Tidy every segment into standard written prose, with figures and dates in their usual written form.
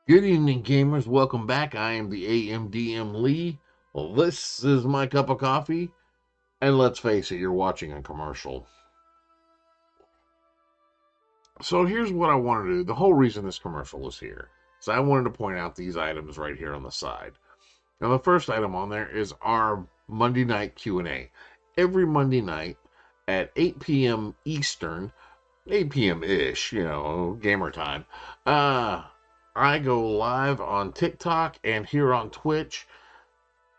Good evening, gamers. Welcome back. I am the AMDM Lee. Well, this is my cup of coffee, and let's face it, you're watching a commercial. So here's what I want to do. The whole reason this commercial is here is I wanted to point out these items right here on the side. Now, the first item on there is our Monday night Q&A. Every Monday night at 8 p.m. Eastern, 8 p.m. ish, gamer time. I go live on TikTok and here on Twitch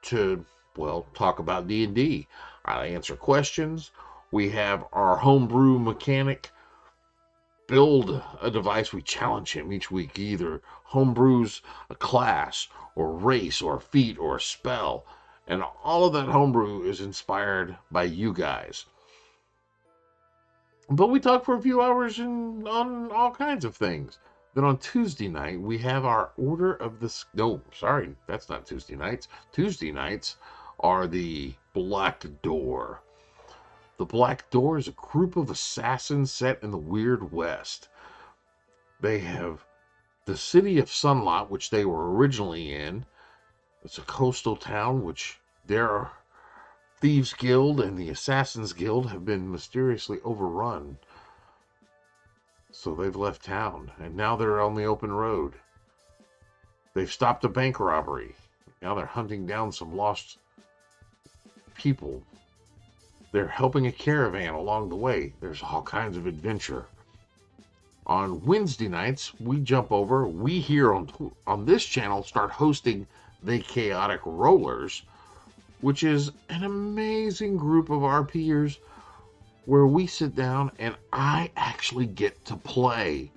to, well, talk about D&D. I answer questions. We have our homebrew mechanic build a device. We challenge him each week. He either homebrews a class or race or feat or spell. And all of that homebrew is inspired by you guys. But we talk for a few hours on all kinds of things. Then on Tuesday night, we have our Order of the... No, sorry, that's not Tuesday nights. Tuesday nights are the Black Door. The Black Door is a group of assassins set in the Weird West. They have the city of Sunlot, which they were originally in. It's a coastal town, which their Thieves Guild and the Assassins Guild have been mysteriously overrun. So they've left town, and now they're on the open road. They've stopped a bank robbery. Now they're hunting down some lost people. They're helping a caravan along the way. There's all kinds of adventure. On Wednesday nights, we jump over. We here on this channel start hosting the Chaotic Rollers, which is an amazing group of RPers where we sit down and I actually get to play.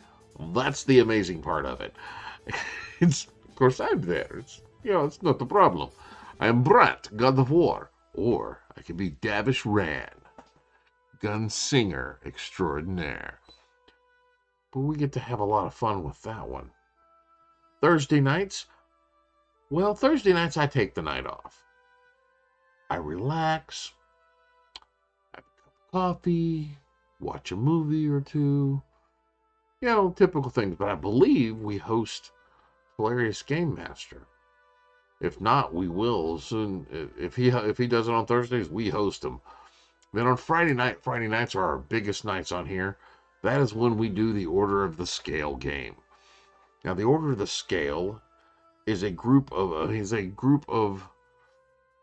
That's the amazing part of it. It's, of course, I'm there. It's not the problem. I am Brat, God of War, or I can be Davish Ran, Gunslinger Extraordinaire. But we get to have a lot of fun with that one. Thursday nights, I take the night off. I relax, have a cup of coffee, watch a movie or two. Typical things. But I believe we host Hilarious Game Master. If not, we will soon. If he does it on Thursdays, we host him. Then on Friday nights are our biggest nights on here. That is when we do the Order of the Scale game. Now, the Order of the Scale is a group of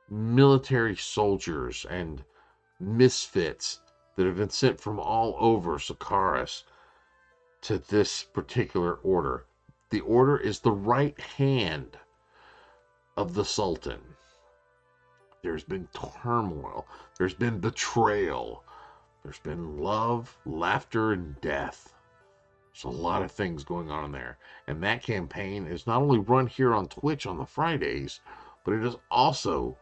military soldiers and misfits that have been sent from all over Sakaris to this particular order. The order is the right hand of the Sultan. There's been turmoil. There's been betrayal. There's been love, laughter, and death. There's a lot of things going on there. And that campaign is not only run here on Twitch on the Fridays, but it is also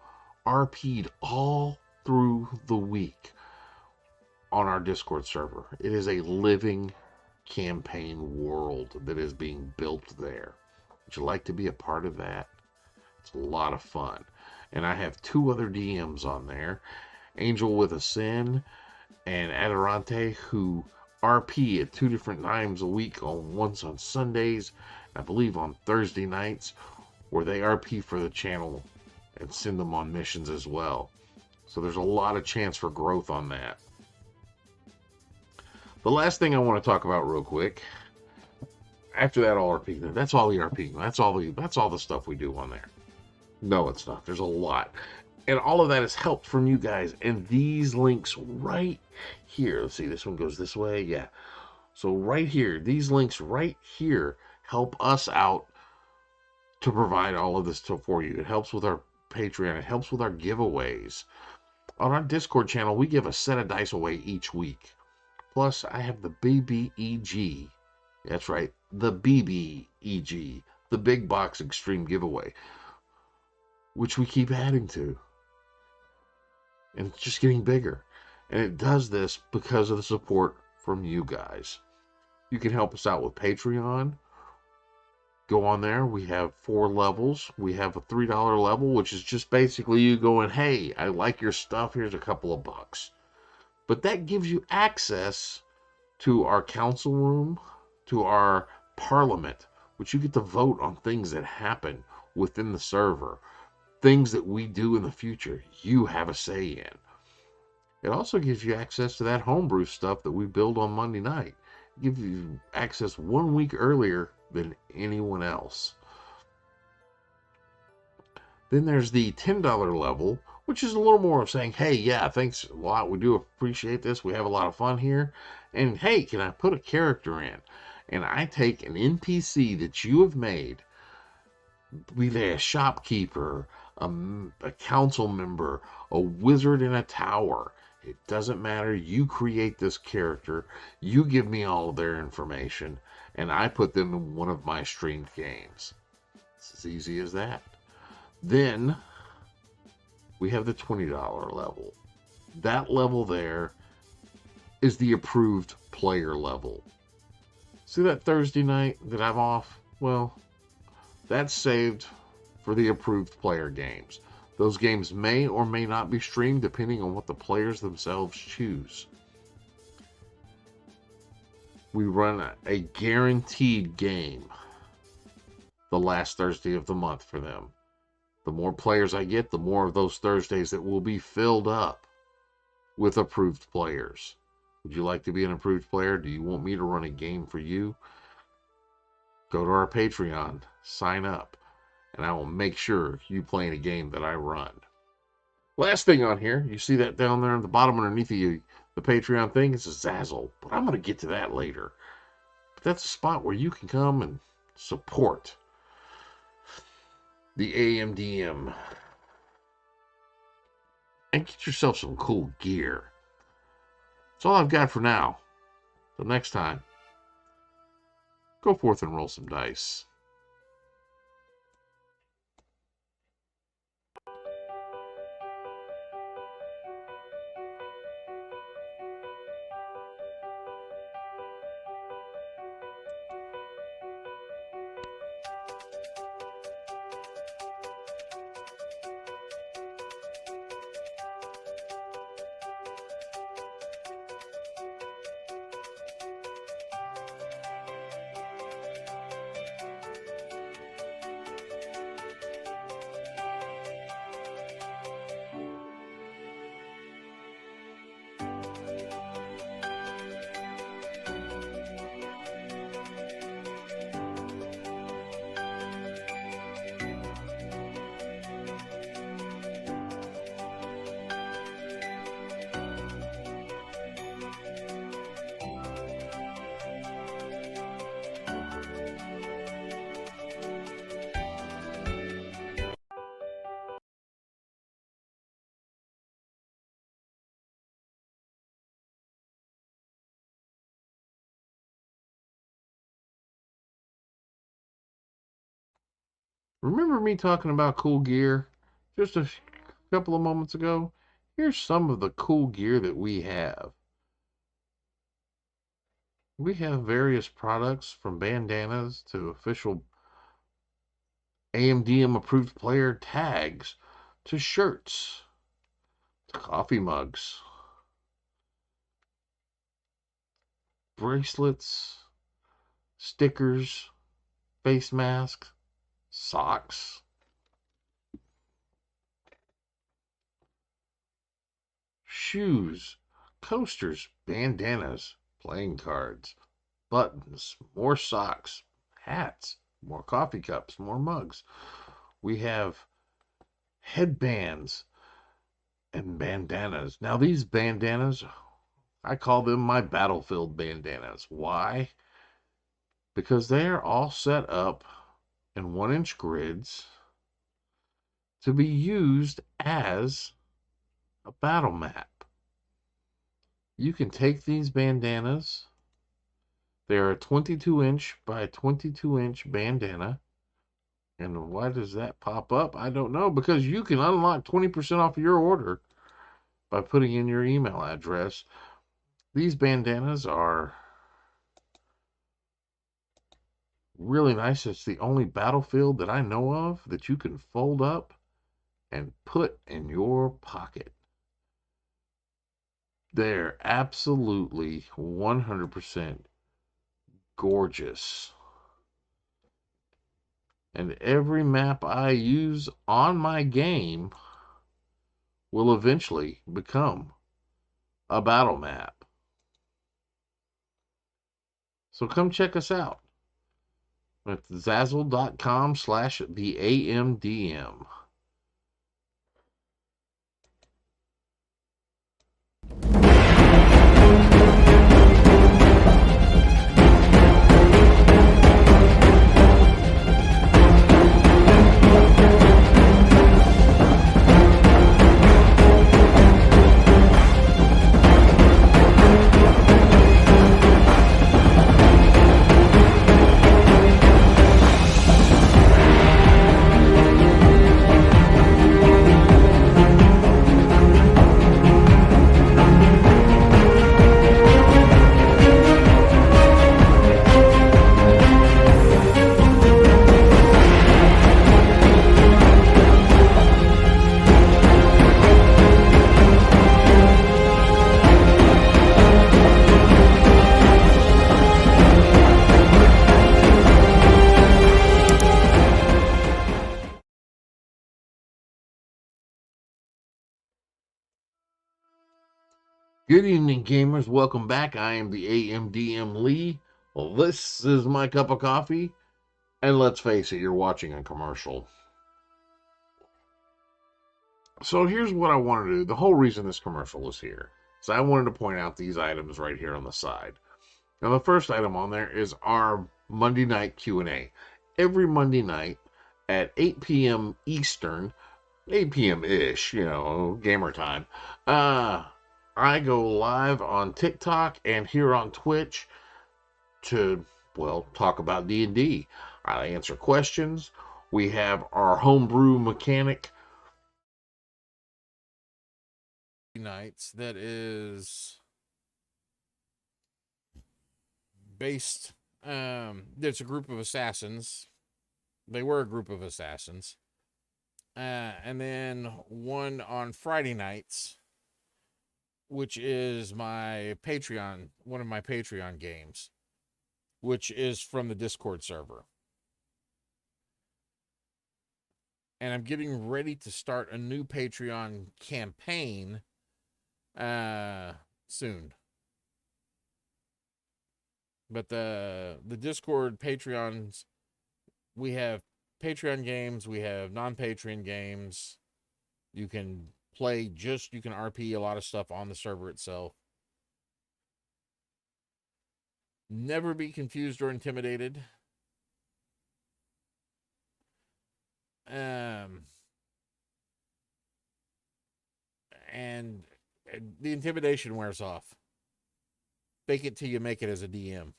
RP'd all through the week on our Discord server. It is a living campaign world that is being built there. Would you like to be a part of that? It's a lot of fun. And I have two other DMs on there, Angel with a Sin and Adirante, who RP at two different times a week. Once on Sundays, I believe on Thursday nights, where they RP for the channel and send them on missions as well. So there's a lot of chance for growth on that. The last thing I want to talk about real quick, after that all RP, that's all the RP, that's all the stuff we do on there. No, it's not. There's a lot. And all of that is helped from you guys. And these links right here. Let's see, this one goes this way. Yeah. So right here, these links right here help us out to provide all of this stuff for you. It helps with our Patreon. It helps with our giveaways. On our Discord channel, we give a set of dice away each week. Plus, I have the BBEG. That's right, the BBEG, the Big Box Extreme Giveaway, which we keep adding to. And it's just getting bigger. And it does this because of the support from you guys. You can help us out with Patreon. Go on there. We have 4 levels. We have a $3 level, which is just basically you going, hey, I like your stuff. Here's a couple of bucks. But that gives you access to our council room, to our parliament, but you get to vote on things that happen within the server, things that we do in the future. You have a say in. It also gives you access to that homebrew stuff that we build on Monday night. It gives you access 1 week earlier than anyone else. Then there's the $10 level, which is a little more of saying, hey, yeah, thanks a lot. We do appreciate this. We have a lot of fun here. And hey, can I put a character in? And I take an NPC that you have made, be they a shopkeeper, a council member, a wizard in a tower. It doesn't matter. You create this character. You give me all of their information, and I put them in one of my streamed games. It's as easy as that. Then we have the $20 level. That level there is the approved player level. See that Thursday night that I'm off? Well, that's saved for the approved player games. Those games may or may not be streamed depending on what the players themselves choose. We run a guaranteed game the last Thursday of the month for them. The more players I get, the more of those Thursdays that will be filled up with approved players. Would you like to be an approved player? Do you want me to run a game for you? Go to our Patreon, sign up, and I will make sure you play in a game that I run. Last thing on here, you see that down there at the bottom underneath the Patreon thing? It's a Zazzle, but I'm going to get to that later. But that's a spot where you can come and support the AMDM and get yourself some cool gear. That's all I've got for now. Till next time, go forth and roll some dice. Remember me talking about cool gear just a couple of moments ago? Here's some of the cool gear that we have. We have various products from bandanas to official AMDM approved player tags to shirts to coffee mugs, bracelets, stickers, face masks, socks, shoes, coasters, bandanas, playing cards, buttons, more socks, hats, more coffee cups, more mugs. We have headbands and bandanas. Now, these bandanas, I call them my battlefield bandanas. Why? Because they are all set up in 1-inch grids to be used as a battle map. You can take these bandanas. They're a 22-inch by 22-inch bandana. And why does that pop up? I don't know. Because you can unlock 20% off your order by putting in your email address. These bandanas are really nice. It's the only battlefield that I know of that you can fold up and put in your pocket. They're absolutely 100% gorgeous. And every map I use on my game will eventually become a battle map. So come check us out at zazzle.com/theamdm. Good evening, gamers. Welcome back. I am the AMDM Lee. Well, this is my cup of coffee. And let's face it, you're watching a commercial. So here's what I wanted to do. The whole reason this commercial is here is I wanted to point out these items right here on the side. Now, the first item on there is our Monday night Q&A. Every Monday night at 8 p.m. Eastern, 8 p.m.-ish, gamer time, I go live on TikTok and here on Twitch to, talk about D&D. I answer questions. We have our homebrew mechanic nights that is based there's a group of assassins. They were a group of assassins. And then one on Friday nights, which is my Patreon, one of my Patreon games, which is from the Discord server. And I'm getting ready to start a new Patreon campaign soon. But the Discord Patreons, we have Patreon games, we have non-Patreon games. You can you can RP a lot of stuff on the server itself. Never be confused or intimidated. And the intimidation wears off. Fake it till you make it as a DM.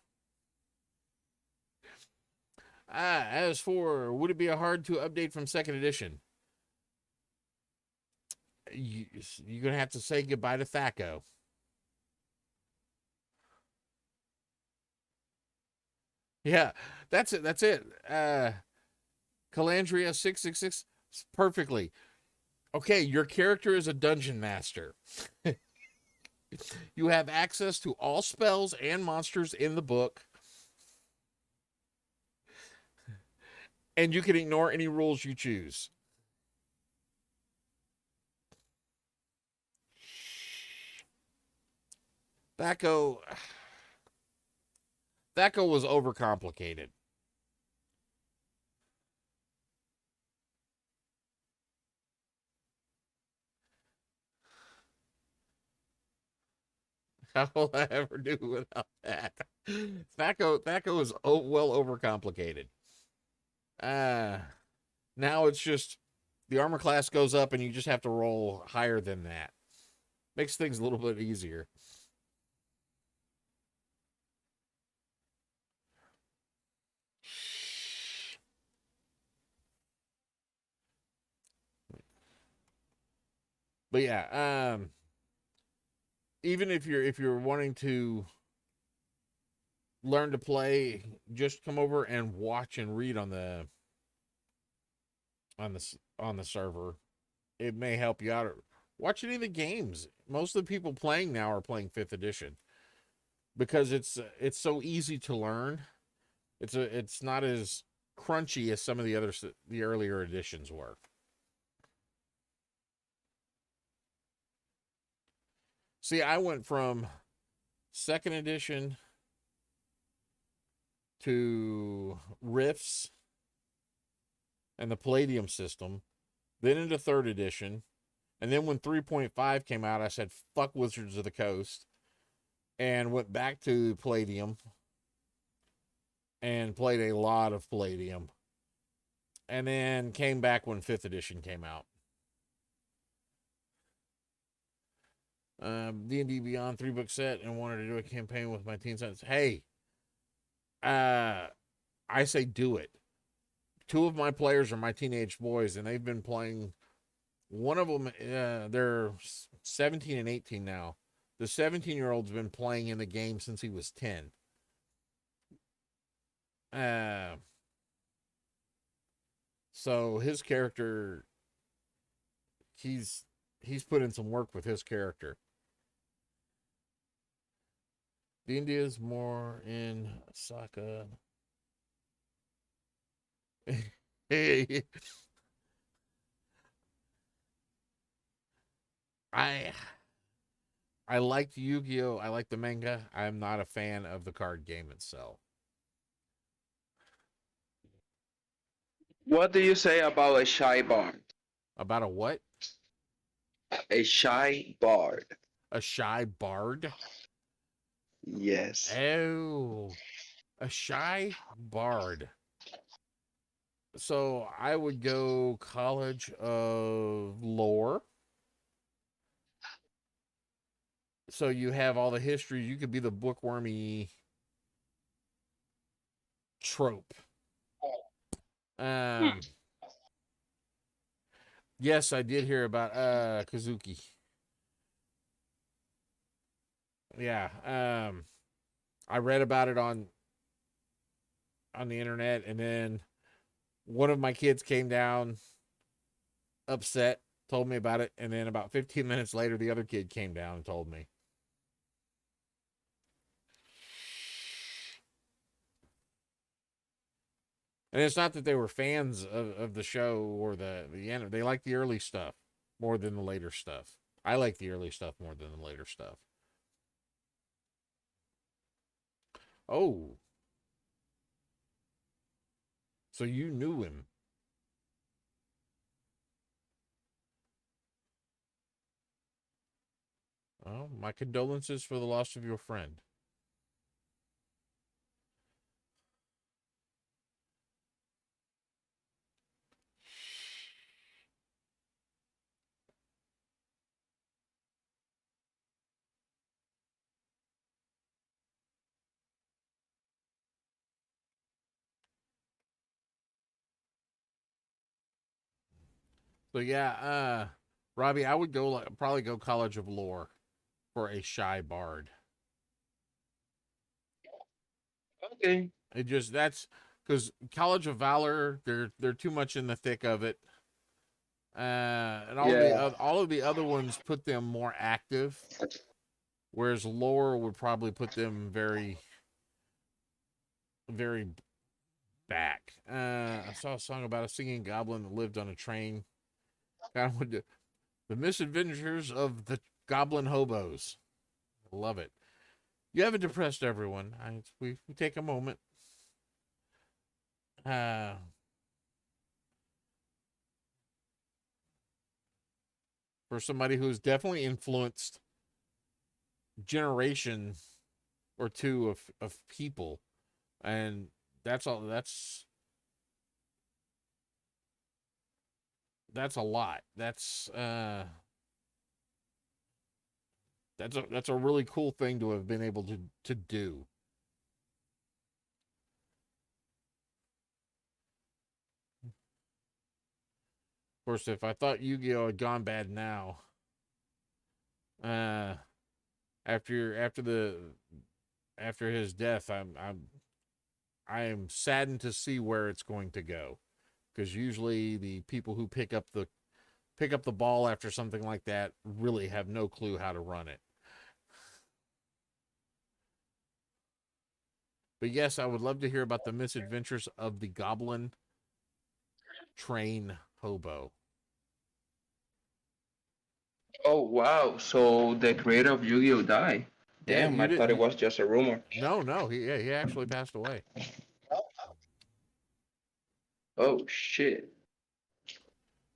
As for, would it be hard to update from second edition? You're going to have to say goodbye to Thaco. Yeah, that's it. That's it. Calandria 666 perfectly. Okay, your character is a dungeon master. You have access to all spells and monsters in the book. And you can ignore any rules you choose. Thaco was overcomplicated. How will I ever do without that? Thaco is well overcomplicated. Now it's just the armor class goes up and you just have to roll higher than that. Makes things a little bit easier. But yeah, even if you're wanting to learn to play, just come over and watch and read on the server. It may help you out. Watch any of the games. Most of the people playing now are playing 5th edition because it's so easy to learn. It's not as crunchy as some of the earlier editions were. See, I went from second edition to Rifts and the Palladium system, then into third edition, and then when 3.5 came out, I said, fuck Wizards of the Coast, and went back to Palladium and played a lot of Palladium, and then came back when 5th edition came out. D&D Beyond 3-book set, and wanted to do a campaign with my teen sons. Hey, I say do it. 2 of my players are my teenage boys, and they've been playing. One of them, they're 17 and 18 now. The 17-year-old's been playing in the game since he was 10. So his character, he's put in some work with his character. The India's more in Osaka. Hey, I liked Yu-Gi-Oh! I like the manga. I'm not a fan of the card game itself. What do you say about a shy bard? About a what? A shy bard. A shy bard? Yes. Oh, a shy bard. So I would go College of Lore. So you have all the history. You could be the bookwormy trope. Yes, I did hear about Kazuki. Yeah. I read about it on the internet, and then one of my kids came down upset, told me about it, and then about 15 minutes later the other kid came down and told me. And it's not that they were fans of the show or the end. They like the early stuff more than the later stuff. I like the early stuff more than the later stuff. Oh. So you knew him. Oh, my condolences for the loss of your friend. So yeah, Robbie, I would probably go College of Lore for a shy bard. Okay. It just that's because College of Valor, they're too much in the thick of it, and all of the other ones put them more active, whereas Lore would probably put them very, very back. I saw a song about a singing goblin that lived on a train. Kind of the misadventures of the goblin hobos. I love it. You haven't depressed everyone. We take a moment. For somebody who's definitely influenced generation or two of people, and that's all. That's a lot. That's a really cool thing to have been able to do. Of course, if I thought Yu-Gi-Oh had gone bad now, after his death, I am saddened to see where it's going to go, because usually the people who pick up the ball after something like that really have no clue how to run it. But yes, I would love to hear about the misadventures of the Goblin Train Hobo. Oh wow! So the creator of Yu-Gi-Oh died. Yeah, Damn, I thought it was just a rumor. No, he actually passed away. Oh shit.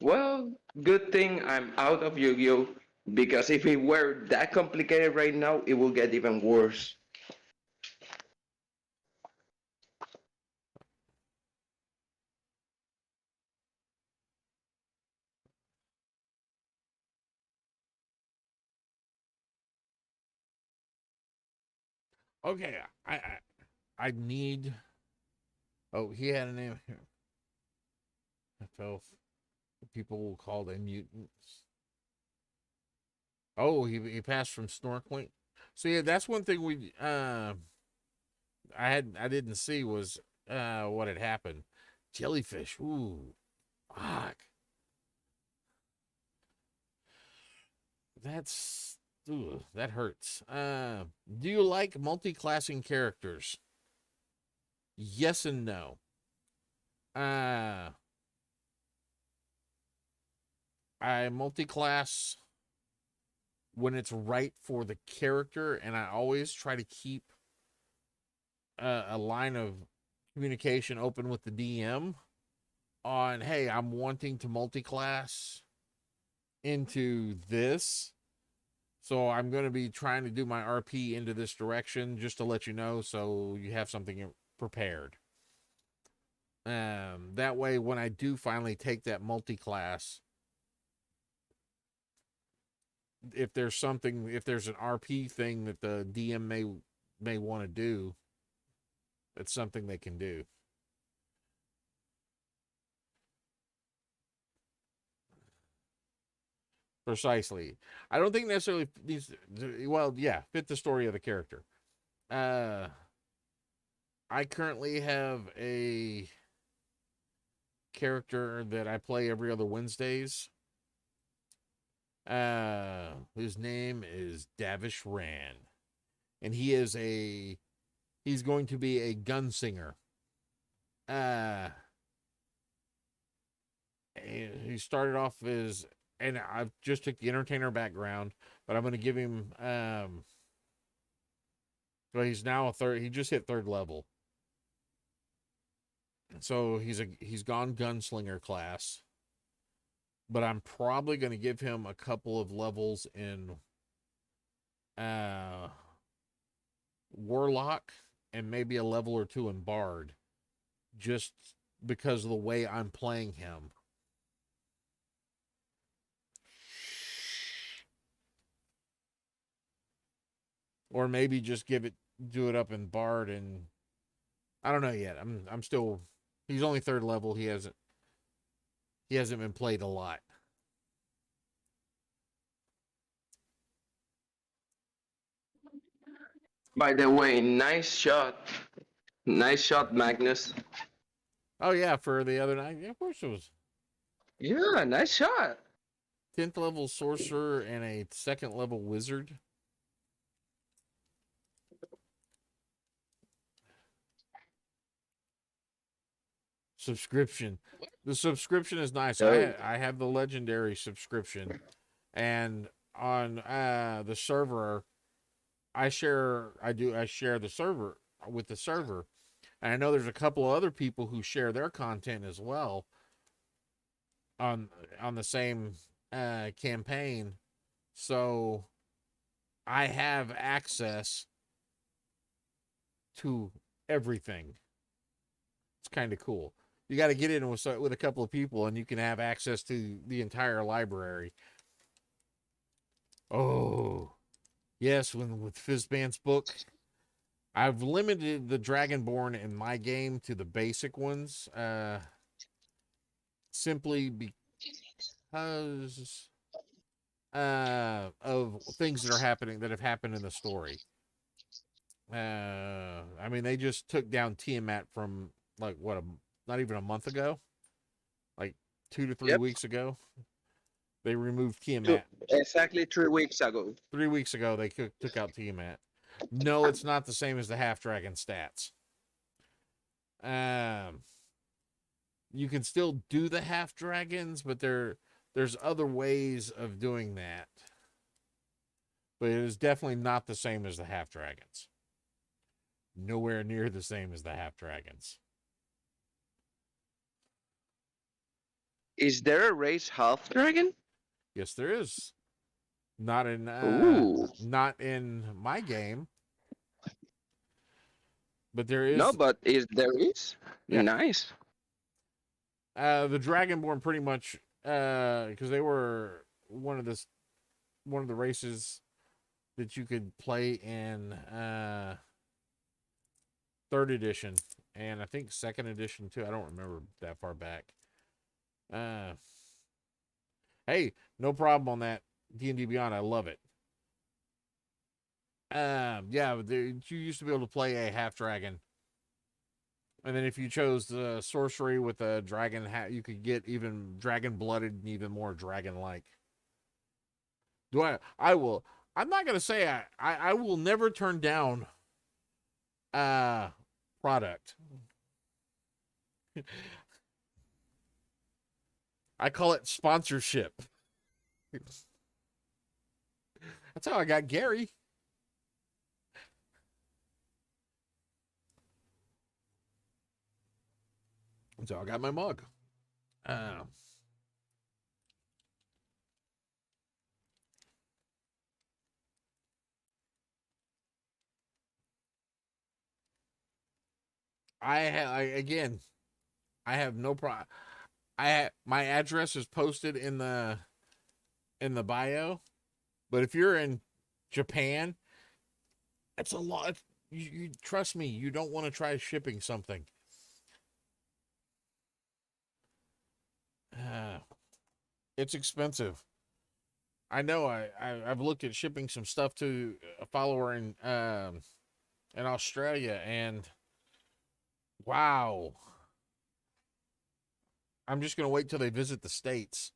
Well, good thing I'm out of Yu-Gi-Oh because if it were that complicated right now, it will get even worse. Okay, I need. Oh, he had a name. I fell. People will call them mutants. Oh, he passed from snorkeling. So yeah, that's one thing we I didn't see was what had happened. Jellyfish. Ooh, fuck. That's that hurts. Do you like multi-classing characters? Yes and no. I multi-class when it's right for the character, and I always try to keep a line of communication open with the DM on, hey, I'm wanting to multi-class into this, so I'm going to be trying to do my RP into this direction, just to let you know, so you have something prepared. That way, when I do finally take that multi-class, if there's an RP thing that the DM may want to do, it's something they can do. Precisely. I don't think necessarily needs to, well, yeah, fit the story of the character. I currently have a character that I play every other Wednesdays. His name is Davish Rand, and he's going to be a gunsinger. He started off as, and I just took the entertainer background, but I'm going to give him so he's now a third. He just hit third level, so he's gone gunslinger class. But I'm probably going to give him a couple of levels in warlock and maybe a level or two in bard, just because of the way I'm playing him. Or maybe just do it up in bard, and I don't know yet. I'm still, he's only third level. He hasn't been played a lot. By the way, nice shot, Magnus. Oh yeah, for the other night, yeah, of course it was. Yeah, nice shot. 10th level sorcerer and a 2nd level wizard. Subscription. The subscription is nice. I have the legendary subscription, and on the server, I share the server with the server, and I know there's a couple of other people who share their content as well on the same campaign, so I have access to everything. It's kind of cool. You got to get in with a couple of people, and you can have access to the entire library. Oh, yes, with Fizzband's book, I've limited the Dragonborn in my game to the basic ones, simply because of things that have happened in the story. I mean, they just took down Tiamat from like not even a month ago, like 2 to 3 weeks ago. They removed Tiamat. Exactly 3 weeks ago. 3 weeks ago, they took out Tiamat. No, it's not the same as the half dragon stats. You can still do the half dragons, but there's other ways of doing that. But it is definitely not the same as the half dragons. Nowhere near the same as the half dragons. Is there a race half dragon? Yes, there is. Not in Ooh. not in my game, but there No, is. but there is? Yeah. Nice. The Dragonborn pretty much because they were one of the races that you could play in third edition and I think second edition too. I don't remember that far back. Hey, no problem on that. D&D Beyond, I love it. Yeah, you used to be able to play a half dragon, and then if you chose the sorcery with a dragon hat, you could get even dragon blooded and even more dragon like. I will. I'm not gonna say I will never turn down product. I call it sponsorship. That's how I got Gary. So I got my mug. Again, I have no problem. My address is posted in the bio, but if you're in Japan, it's a lot. You trust me, you don't want to try shipping something. It's expensive. I know. I've looked at shipping some stuff to a follower in Australia, and wow. I'm just gonna wait till they visit the States.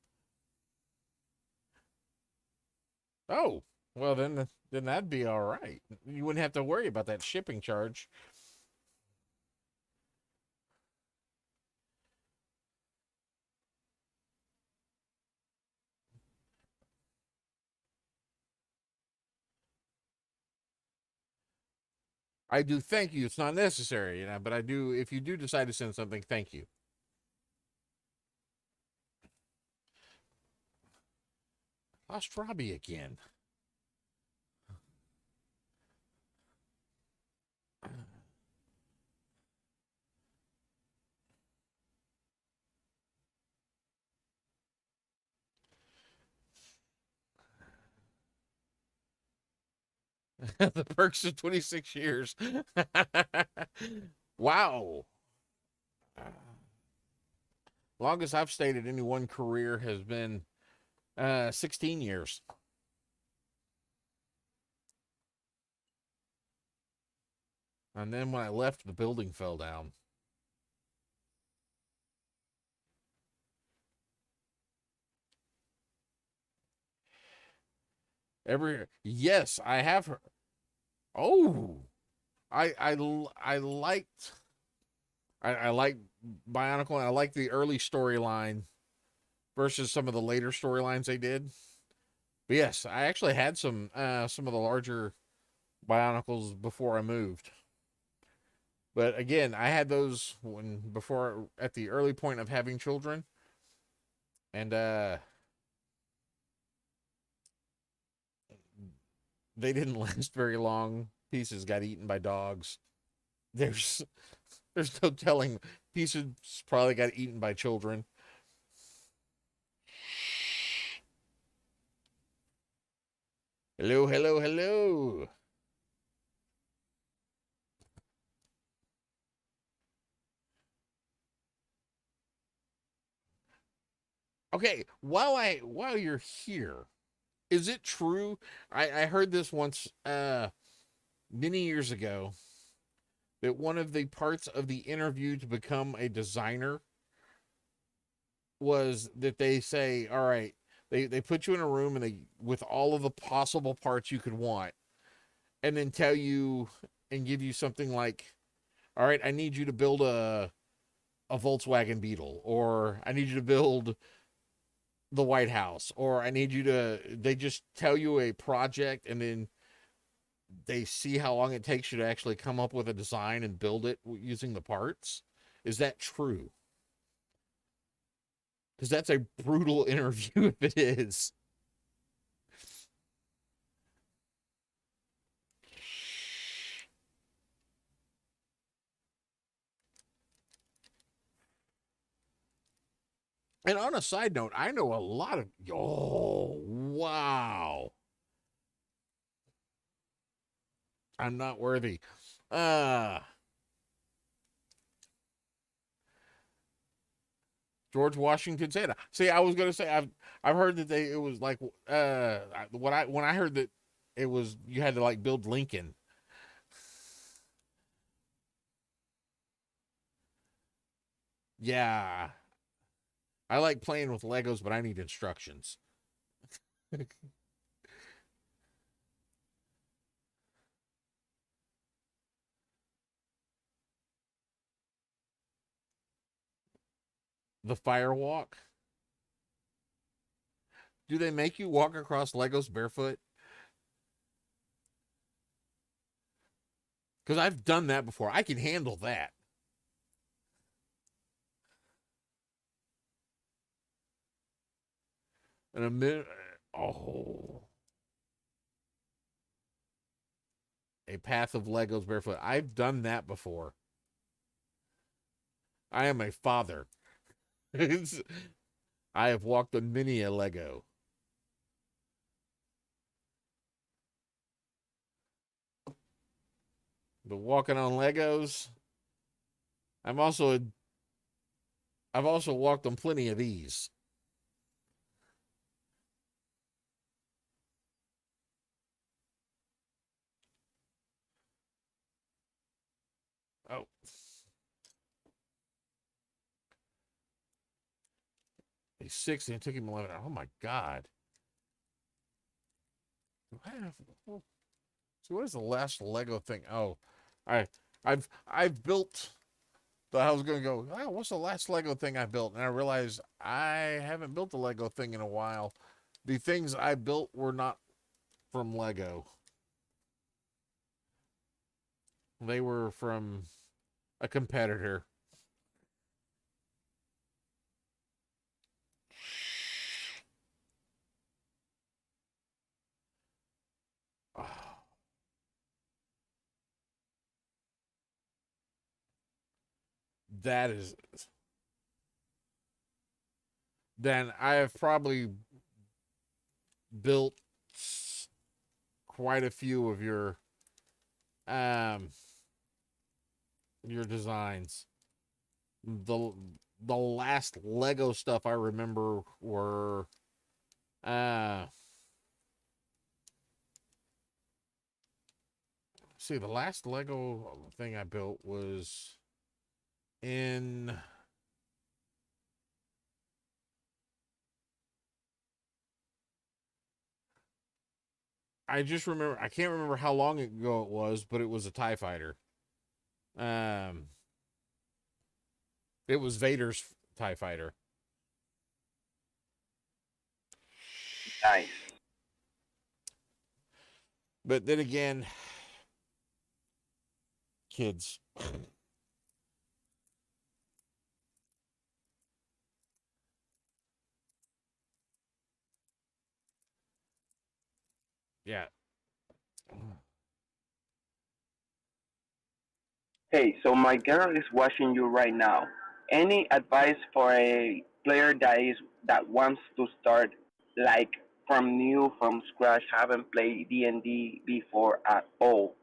Oh, well then that'd be all right. You wouldn't have to worry about that shipping charge. I do thank you. It's not necessary, but I do. If you do decide to send something, thank you. Lost Robbie again. The perks of 26 years. Wow. Longest I've stayed at any one career has been 16 years. And then when I left, the building fell down. Yes, I have her. Oh, I liked I like Bionicle, and I like the early storyline versus some of the later storylines they did. But yes, I actually had some of the larger Bionicles before I moved. But again, I had those before at the early point of having children. And they didn't last very long. Pieces got eaten by dogs. There's no telling. Pieces probably got eaten by children. Hello, hello, hello. Okay, while you're here, is it true? I heard this once many years ago that one of the parts of the interview to become a designer was that they say, all right, they put you in a room and they with all of the possible parts you could want, and then tell you and give you something like all right, I need you to build a Volkswagen Beetle, or I need you to build the White House, or I need you to. They just tell you a project, and then they see how long it takes you to actually come up with a design and build it using the parts. Is that true? Because that's a brutal interview if it is. And on a side note, I know a lot of. Oh, wow. I'm not worthy. Uh, George Washington said. See, I was gonna say I've heard that it was like when I heard that it was you had to like build Lincoln. Yeah, I like playing with Legos, but I need instructions. The firewalk. Do they make you walk across Legos barefoot? Because I've done that before. I can handle that. In a minute. Oh. A path of Legos barefoot. I've done that before. I am a father. I have walked on many a Lego. But walking on Legos, I'm also I've also walked on plenty of these. Oh. He's 60 and took him 11 hours. Oh my god. So what is the last Lego thing? Oh, I've built. But I was gonna go. Oh, what's the last Lego thing I built? And I realized I haven't built a Lego thing in a while. The things I built were not from Lego. They were from a competitor. Oh, that is. Then I have probably built quite a few of um your designs. The the last Lego stuff I remember were uh see the last Lego thing I built was in I just remember I can't remember how long ago it was, but it was a TIE fighter. Um it was Vader's TIE fighter. Nice. But then again, kids. Yeah. Hey, so my girl is watching you right now. Any advice for a player that wants to start like from new, from scratch, haven't played D&D before at all?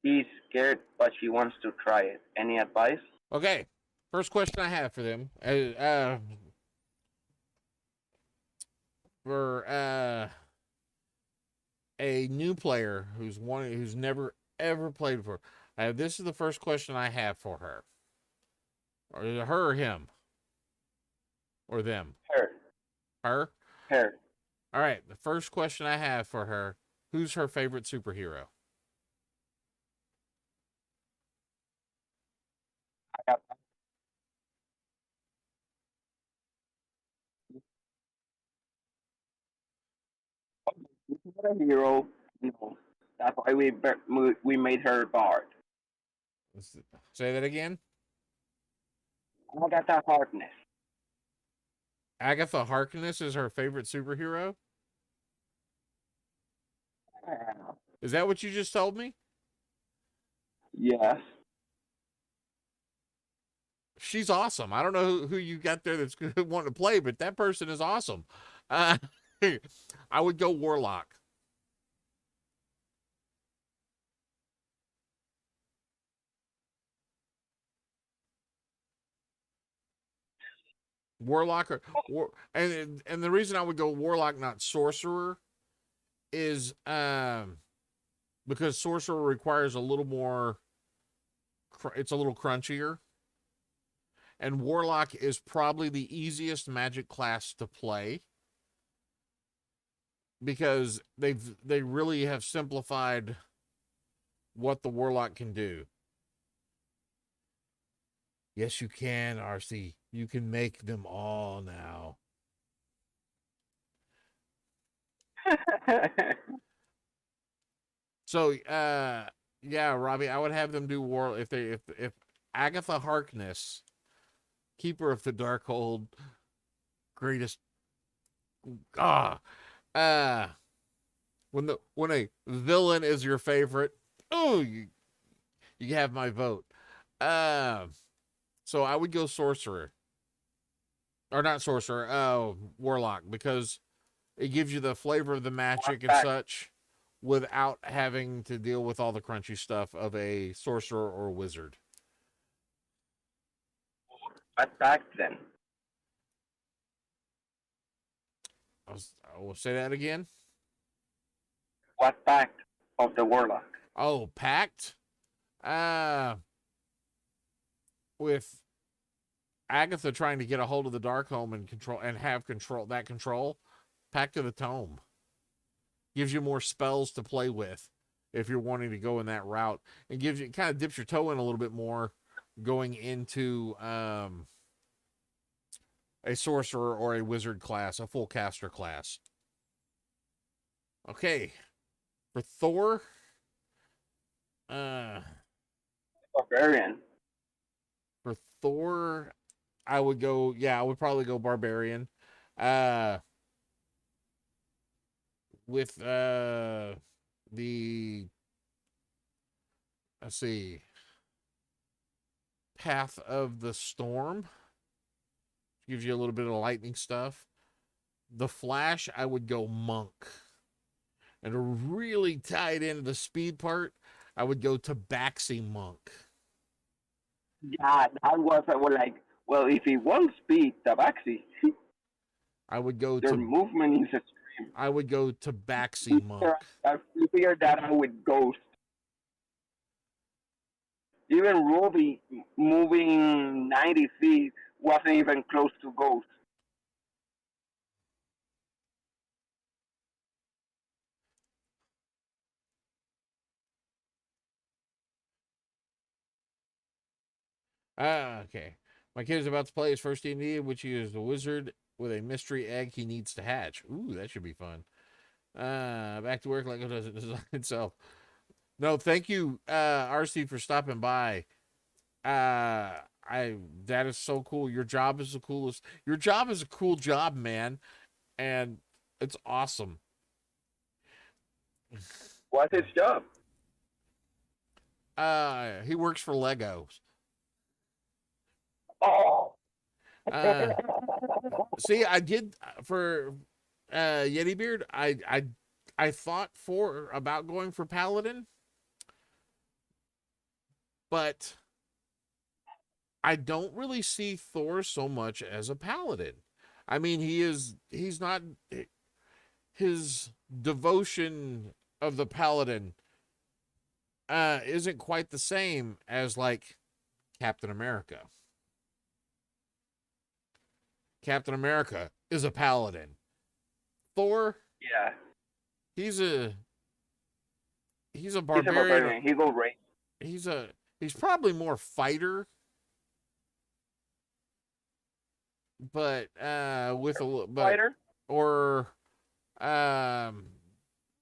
She's scared, but she wants to try it. Any advice? Okay. First question I have for them. For a new player who's never ever played before. This is the first question I have for her. Or her or him? Or them? Her. Her? Her. All right. The first question I have for her, who's her favorite superhero? She's not a hero. No, that's why we made her Bard. Say that again. Agatha Harkness. Agatha Harkness is her favorite superhero. Is that what you just told me? Yes. She's awesome. I don't know who you got there that's wanting to play, but that person is awesome. Uh, I would go Warlock. Warlock and the reason I would go Warlock, not Sorcerer, is because Sorcerer requires a little more. It's a little crunchier, and Warlock is probably the easiest magic class to play because they really have simplified what the Warlock can do. Yes, you can, RC. You can make them all now. So, yeah, Robbie, I would have them do war if Agatha Harkness, Keeper of the Darkhold, greatest when a villain is your favorite, oh, you have my vote. So I would go Sorcerer. Or not Sorcerer, Warlock, because it gives you the flavor of the magic and such without having to deal with all the crunchy stuff of a sorcerer or wizard. Attack then. I will say that again. What pact of the Warlock? Oh, Pact? With Agatha trying to get a hold of the Darkhold and have control, Pact of the Tome gives you more spells to play with if you're wanting to go in that route, and kind of dips your toe in a little bit more going into a sorcerer or a wizard class, a full caster class. Okay, for Thor, Barbarian. For Thor, I would probably go Barbarian. With the let's see, Path of the Storm gives you a little bit of lightning stuff. The Flash, I would go Monk. And to really tie it into the speed part, I would go Tabaxi Monk. Yeah, that was like, well, if he wants speed, Tabaxi. I would go Their movement is extreme. I would go Tabaxi Monk. I figured that out with Ghost. Even Ruby moving 90 feet wasn't even close to Ghost. Okay. My kid is about to play his first D&D, which he is a wizard with a mystery egg he needs to hatch. Ooh, that should be fun. Back to work like it does itself. No, thank you, RC, for stopping by. That is so cool. Your job is the coolest. Your job is a cool job, man, and it's awesome. What's his job? He works for Legos. Oh. See, I did for Yeti Beard. I thought about going for Paladin, but I don't really see Thor so much as a Paladin. I mean, he's not, his devotion of the Paladin isn't quite the same as like Captain America. Captain America is a Paladin. Thor, yeah, he's a barbarian. He go race. He's probably more fighter but with a little, but Fighter. or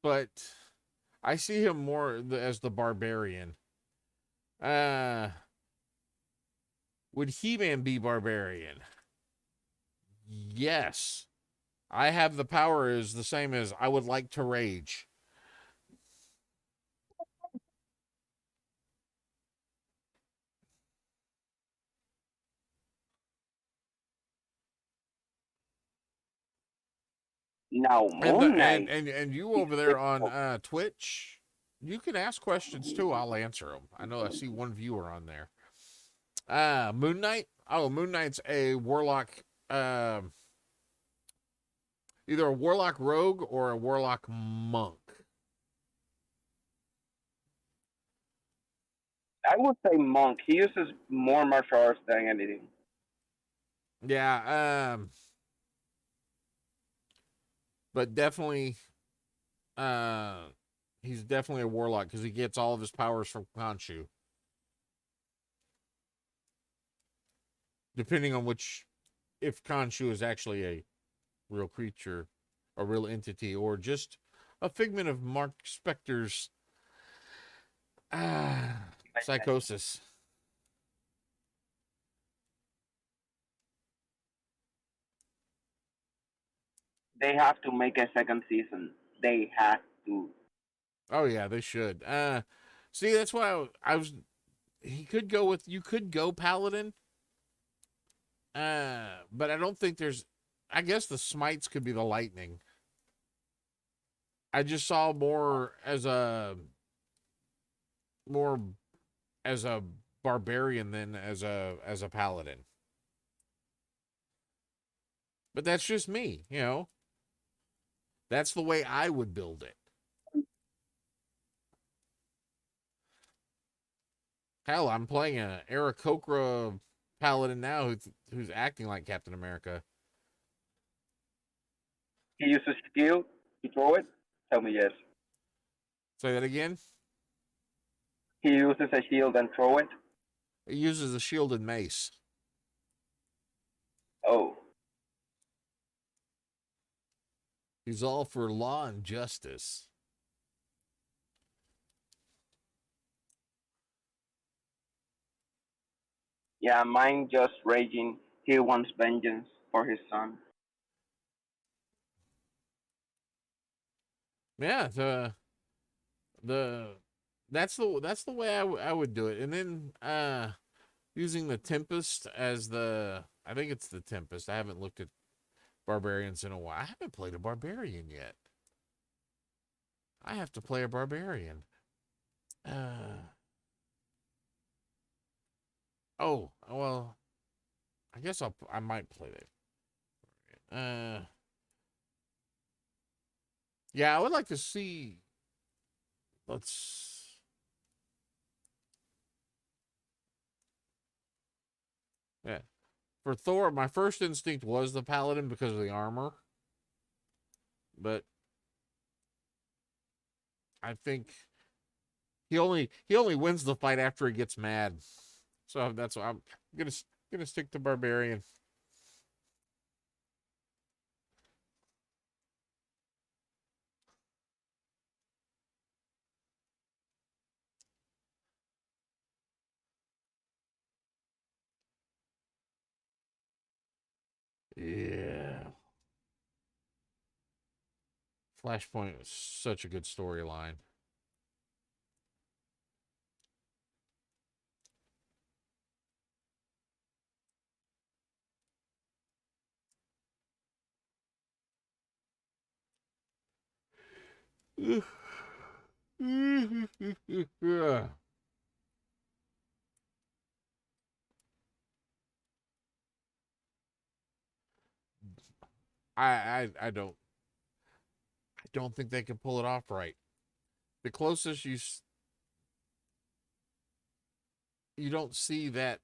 but I see him more as the barbarian. Uh, would He-Man be barbarian? Yes. I have the power is the same as I would like to rage. Now And Moon Knight and you is over there on difficult. Twitch, you can ask questions too. I'll answer them. I know I see one viewer on there. Moon Knight. Oh, Moon Knight's a warlock. Either a warlock rogue or a warlock monk. I would say monk. He uses more martial arts than anything. Yeah. But definitely, he's definitely a warlock because he gets all of his powers from Khonshu. Depending on if Khonshu is actually a real creature, a real entity, or just a figment of Mark Spector's psychosis. They have to make a second season. They have to. Oh yeah, they should. See, that's why I was. He could go with. You could go Paladin. But I don't think there's. I guess the smites could be the lightning. I just saw more as a barbarian than as a paladin. But that's just me, you know. That's the way I would build it. Hell, I'm playing a Aarakocra paladin now who's acting like Captain America. He uses skill to throw it. Tell me yes. Say that again. He uses a shield and throw it. He uses a shield and mace. Oh. He's all for law and justice. Yeah, mine just raging. He wants vengeance for his son. Yeah, the that's the way I would do it. And then using the Tempest as I think it's the Tempest. I haven't looked at barbarians in a while. I haven't played a barbarian yet. I have to play a barbarian. Oh, well, I guess I might play that. Yeah, I would like to see. Let's. Yeah, for Thor, my first instinct was the Paladin because of the armor, but I think he only wins the fight after he gets mad. So that's why I'm gonna stick to Barbarian. Yeah. Flashpoint was such a good storyline. I don't think they can pull it off right. The closest you don't see that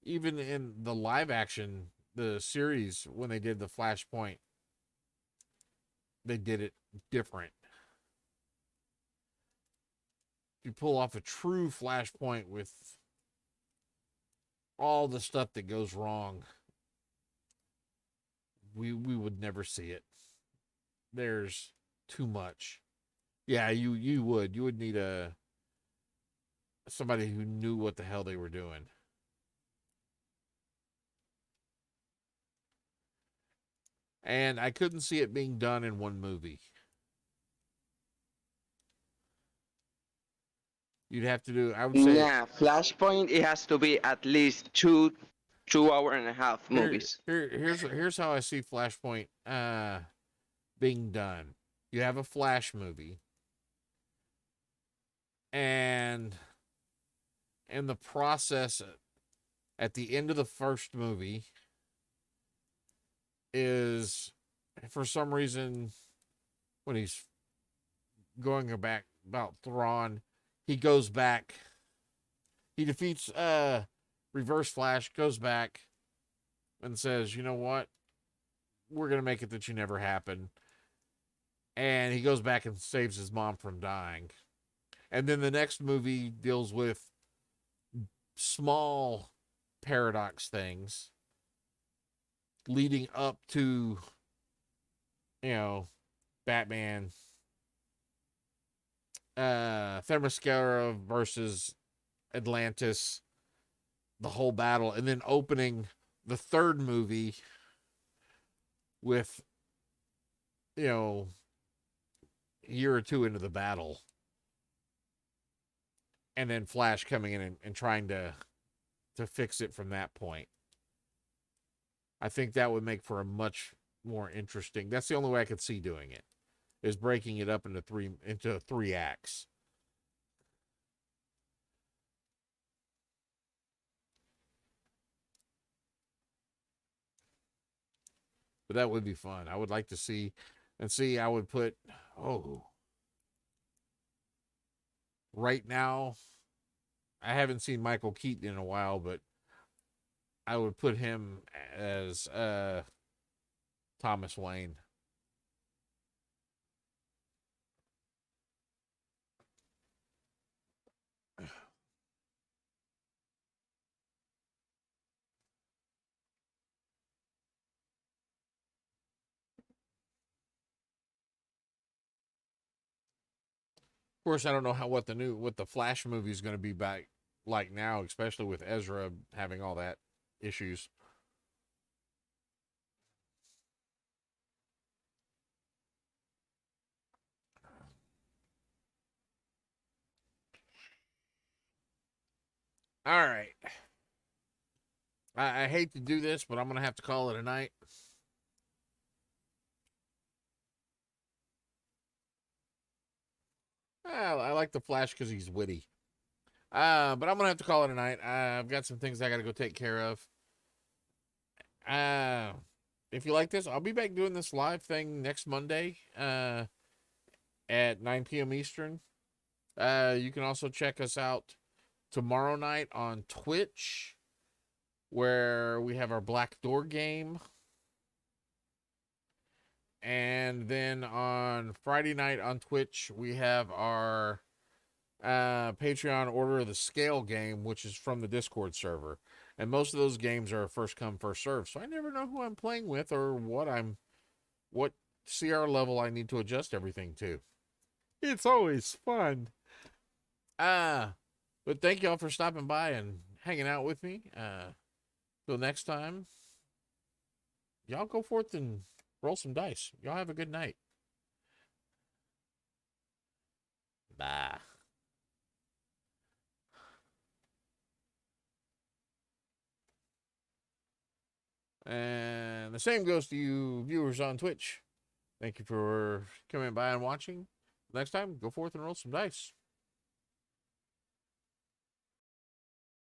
even in the live action the series when they did the Flashpoint, they did it different. You pull off a true Flashpoint with all the stuff that goes wrong, we would never see it. There's too much. Yeah, you would need somebody who knew what the hell they were doing. And I couldn't see it being done in one movie. You'd have to do, I would say, Yeah, Flashpoint. It has to be at least 2 hour and a half movies. here's how I see Flashpoint being done. You have a Flash movie, and in the process, at the end of the first movie, is for some reason when he's going back about Thrawn, he goes back. He defeats Reverse Flash, goes back, and says, "You know what? We're gonna make it that you never happen." And he goes back and saves his mom from dying. And then the next movie deals with small paradox things leading up to, Batman, Themyscira versus Atlantis, the whole battle, and then opening the third movie with, a year or two into the battle, and then Flash coming in and trying to fix it from that point. I think that would make for a much more interesting. That's the only way I could see doing it, is breaking it up into three acts. But that would be fun. I would like to see, I would put, right now, I haven't seen Michael Keaton in a while, but I would put him as Thomas Wayne. Of course, I don't know what the Flash movie is going to be back like now, especially with Ezra having all that issues. All right. I hate to do this, but I'm going to have to call it a night. I like the Flash because he's witty. But I'm going to have to call it a night. I've got some things I got to go take care of. If you like this, I'll be back doing this live thing next Monday at 9 p.m. Eastern. You can also check us out tomorrow night on Twitch, where we have our Black Door game. And then on Friday night on Twitch, we have our Patreon Order of the Scale game, which is from the Discord server. And most of those games are first come, first serve. So I never know who I'm playing with or what CR level I need to adjust everything to. It's always fun. But thank y'all for stopping by and hanging out with me. Till next time, y'all go forth and roll some dice. Y'all have a good night. Bye. And the same goes to you viewers on Twitch. Thank you for coming by and watching. Next time, go forth and roll some dice.